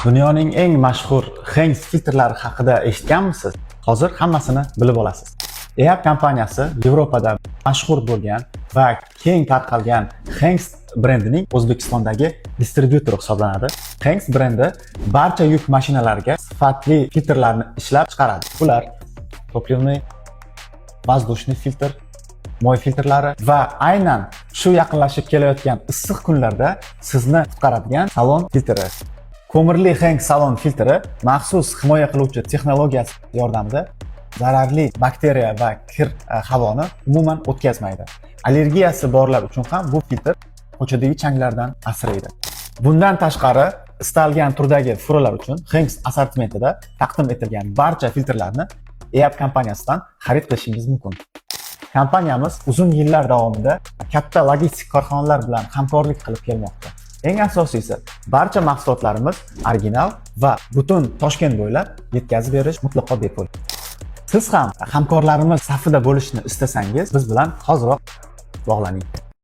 Dunyoning eng mashhur Heinz filtrlari haqida eshitganmisiz? Hozir hammasini bilib olasiz. EAP kompaniyasi Yevropada mashhur bo'lgan va keng tarqalgan Heinz brendining O'zbekistondagi distribyutori hisoblanadi. Heinz brendi barcha yuk mashinalariga sifatli filtrlarni ishlab chiqaradi. Bular topливный, воздушный filtr, moy filtrlari va aynan shu yaqinlashib kelayotgan issiq kunlarda sizni qutqaradigan salon filtri. Ko'mirli Heinz salon filtri maxsus himoya qiluvchi texnologiyasi yordamida zararli bakteriya va kir havoni umuman o'tkazmaydi. Allergiyasi borlar uchun ham bu filtr ko'chadagi changlardan asraydi. Bundan tashqari, istalgan turdagi furalar uchun Heinz assortimentida taqdim etilgan barcha filtrlarni EAP kompaniyasidan xarid qilishingiz mumkin. Kompaniyamiz uzun yillar davomida katta logistik korxonalar bilan hamkorlik qilib kelmoqda. Eng asosiysi, barcha mahsulotlarimiz original va butun Toshkent bo'ylab yetkazib berish mutlaqo bepul. Siz ham hamkorlarimiz safida bo'lishni istasangiz, biz bilan hoziroq bog'laning.